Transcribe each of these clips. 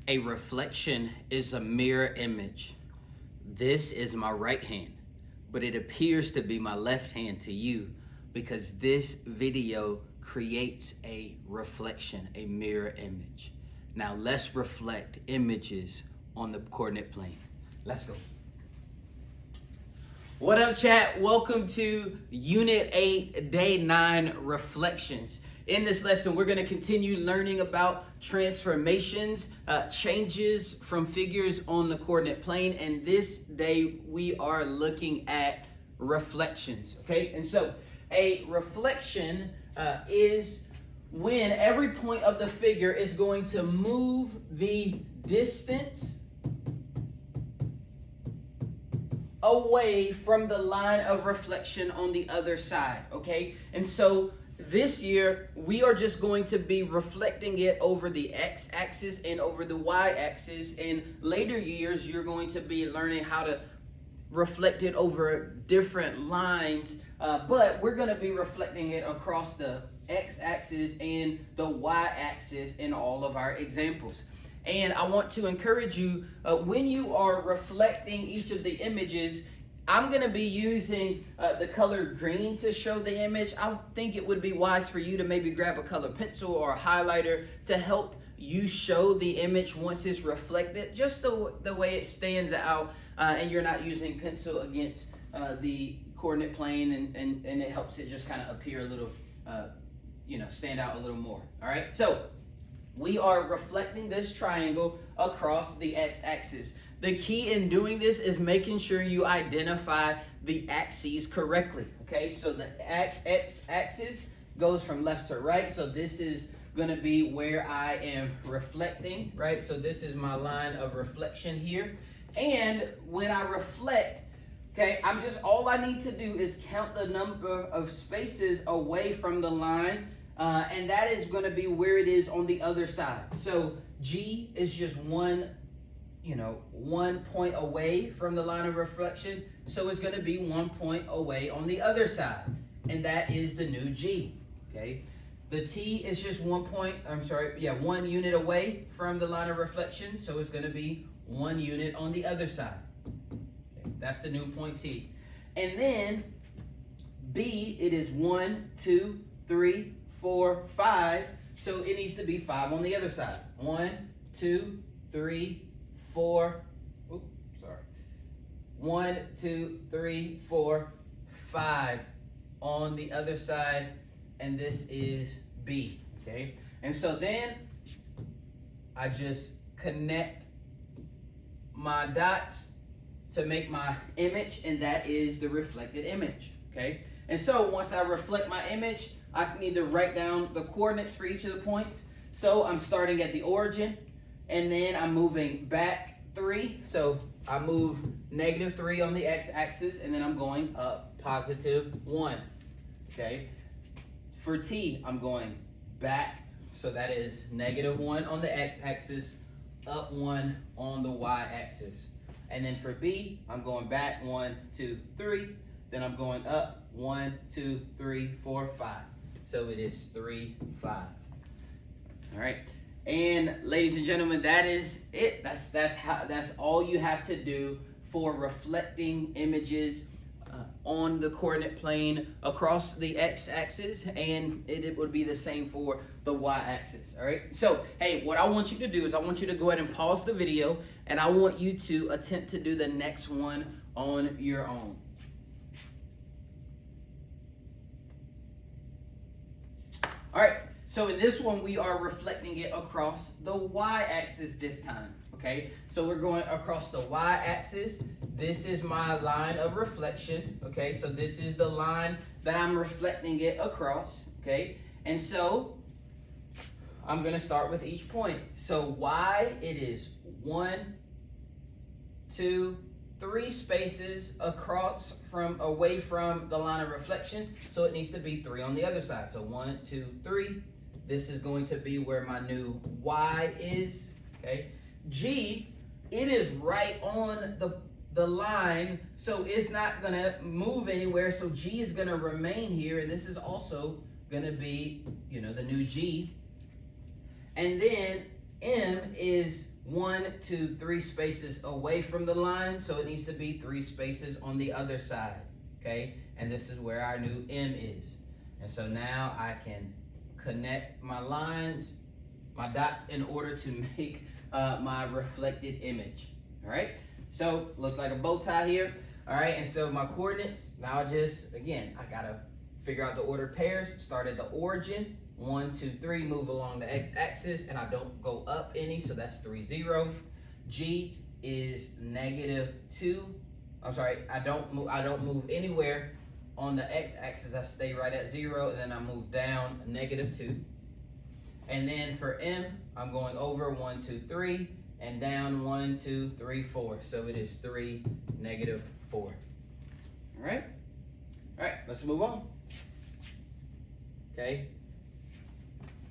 A reflection is a mirror image. This is my right hand, but it appears to be my left hand to you because this video creates a reflection, a mirror image. Now let's reflect images on the coordinate plane. Let's go. What up, chat? Welcome to Unit 8, Day 9 Reflections. In this lesson, we're going to continue learning about transformations, changes from figures on the coordinate plane. And this day, we are looking at reflections, okay? And so a reflection is when every point of the figure is going to move the distance away from the line of reflection on the other side, okay? And so this year, we are just going to be reflecting it over the x-axis and over the y-axis. In later years, you're going to be learning how to reflect it over different lines, but we're going to be reflecting it across the x-axis and the y-axis in all of our examples. And I want to encourage you, when you are reflecting each of the images, I'm going to be using the color green to show the image. I think it would be wise for you to maybe grab a color pencil or a highlighter to help you show the image once it's reflected, just the way it stands out, and you're not using pencil against the coordinate plane, and it helps it just kind of appear a little, stand out a little more. All right, so we are reflecting this triangle across the x-axis. The key in doing this is making sure you identify the axes correctly, okay? So the x-axis goes from left to right, so this is gonna be where I am reflecting, right? So this is my line of reflection here. And when I reflect, okay, all I need to do is count the number of spaces away from the line, and that is gonna be where it is on the other side. So G is just one point away from the line of reflection. So it's going to be 1 point away on the other side. And that is the new G, okay? The T is just 1 unit away from the line of reflection. So it's going to be 1 unit on the other side. Okay, that's the new point T. And then B, it is 1, 2, 3, 4, 5. So it needs to be 5 on the other side. 1, 2, 3, 4, 1, 2, 3, 4, 5 on the other side, and this is B, okay? And so then I just connect my dots to make my image, and that is the reflected image, okay? And so once I reflect my image, I need to write down the coordinates for each of the points. So I'm starting at the origin, and then I'm moving back 3. So I move -3 on the x-axis, and then I'm going up +1. Okay. For T, I'm going back. So that is -1 on the x-axis, up 1 on the y-axis. And then for B, I'm going back 1, 2, 3. Then I'm going up 1, 2, 3, 4, 5. So it is 3, 5. All right. And ladies and gentlemen, that is it. That's all you have to do for reflecting images on the coordinate plane across the x-axis, and it would be the same for the y-axis. All right. So, hey, what I want you to do is I want you to go ahead and pause the video, and I want you to attempt to do the next one on your own. All right. So in this one, we are reflecting it across the y-axis this time, okay? So we're going across the y-axis. This is my line of reflection, okay? So this is the line that I'm reflecting it across, okay? And so I'm gonna start with each point. So Y, it is 1, 2, 3 spaces across away from the line of reflection. So it needs to be 3 on the other side. So 1, 2, 3. This is going to be where my new Y is, okay? G, it is right on the line, so it's not gonna move anywhere. So G is gonna remain here, and this is also gonna be, the new G. And then M is 1, 2, 3 spaces away from the line, so it needs to be 3 spaces on the other side, okay? And this is where our new M is. And so now I can connect my lines, my dots, in order to make my reflected image, all right? So looks like a bow tie here, all right? And so my coordinates, now again, I gotta figure out the ordered pairs, start at the origin, 1, 2, 3, move along the x-axis, and I don't go up any, so that's 3, 0. G is -2. I'm sorry, I don't move anywhere on the x-axis. I stay right at 0, and then I move down -2. And then for M, I'm going over 1, 2, 3, and down 1, 2, 3, 4. So it is 3, -4. All right, let's move on. Okay.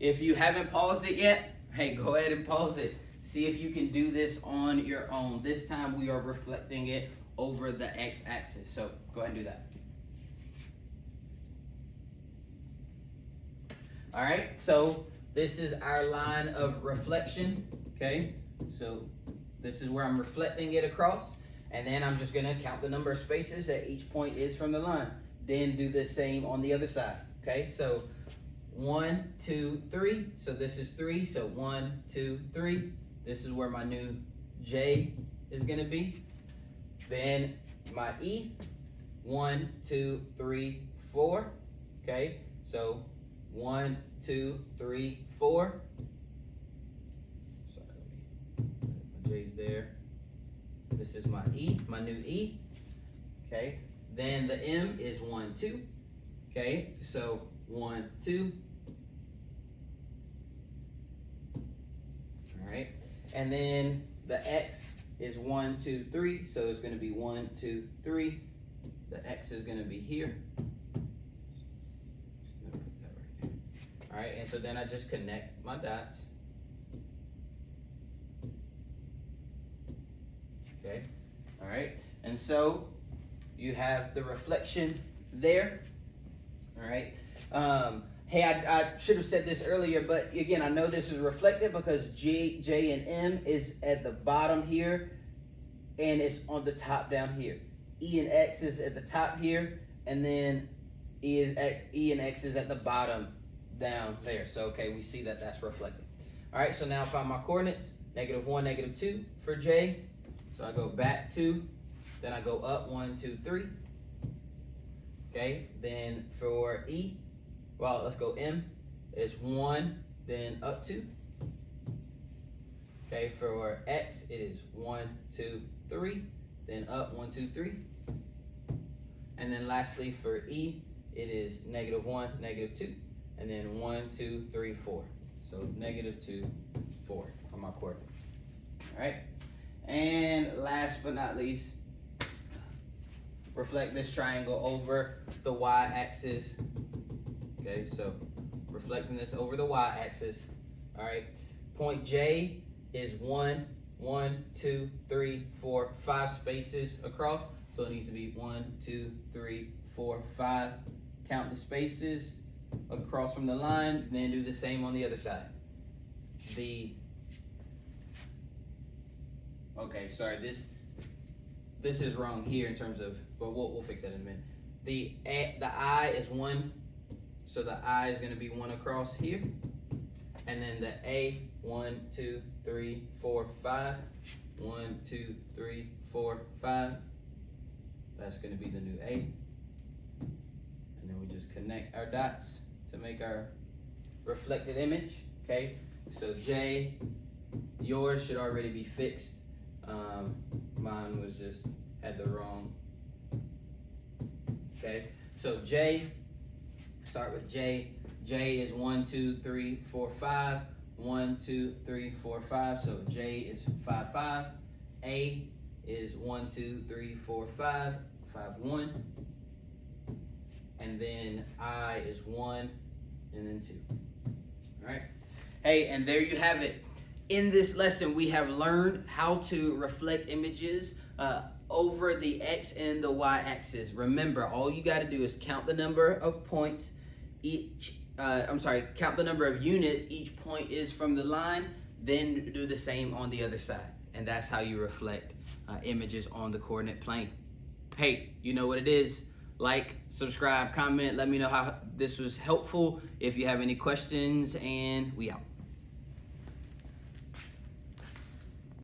If you haven't paused it yet, hey, go ahead and pause it. See if you can do this on your own. This time we are reflecting it over the x-axis. So go ahead and do that. All right, so this is our line of reflection, okay? So this is where I'm reflecting it across, and then I'm just gonna count the number of spaces that each point is from the line. Then do the same on the other side, okay? So 1, 2, 3. So this is 3. So 1, 2, 3. This is where my new J is gonna be. Then my E, 1, 2, 3, 4. Okay. So 1, 2, 3, 4. Sorry, my J's there. This is my E, my new E. Okay. Then the M is 1, 2. Okay. So 1, 2. All right, and then the X is 1, 2, 3. So it's going to be 1, 2, 3. The X is going to be here. All right, and so then I just connect my dots. Okay. All right, and so you have the reflection there. All right. Hey, I should have said this earlier, but again, I know this is reflected because J and M is at the bottom here, and it's on the top down here. E and X is at the top here, and then E and X is at the bottom down there. So, okay, we see that that's reflected. All right, so now I find my coordinates, -1, -2 for J. So I go back 2, then I go up 1, 2, 3. Okay, then for E, well, let's go M, it's 1, then up 2. Okay, for X, it is 1, 2, 3, then up 1, 2, 3. And then lastly for E, it is -1, -2, and then 1, 2, 3, 4. So -2, 4 on my coordinates. All right, and last but not least, reflect this triangle over the y-axis. Okay, so reflecting this over the y-axis. All right, point J is 1, 1, 2, 3, 4, 5 spaces across. So it needs to be 1, 2, 3, 4, 5. Count the spaces across from the line, then do the same on the other side. Okay, sorry, this is wrong here in terms of, but we'll fix that in a minute. The I is 1, so the I is going to be 1 across here, and then the A, 1, 2, 3, 4, 5, 1, 2, 3, 4, 5. That's going to be the new A, and then we just connect our dots to make our reflected image. Okay, so J, yours should already be fixed. Mine was just had the wrong. Okay, so J, start with J. J is 1, 2, 3, 4, 5. 1, 2, 3, 4, 5. So J is 5, 5. A is 1, 2, 3, 4, 5. 5, 1. And then I is 1, and then 2. All right. Hey, and there you have it. In this lesson, we have learned how to reflect images over the X and the Y axis. Remember, all you got to do is count the number of points count the number of units each point is from the line, then do the same on the other side. And that's how you reflect images on the coordinate plane. Hey, you know what it is. Like, subscribe, comment, let me know how this was helpful. If you have any questions, and we out.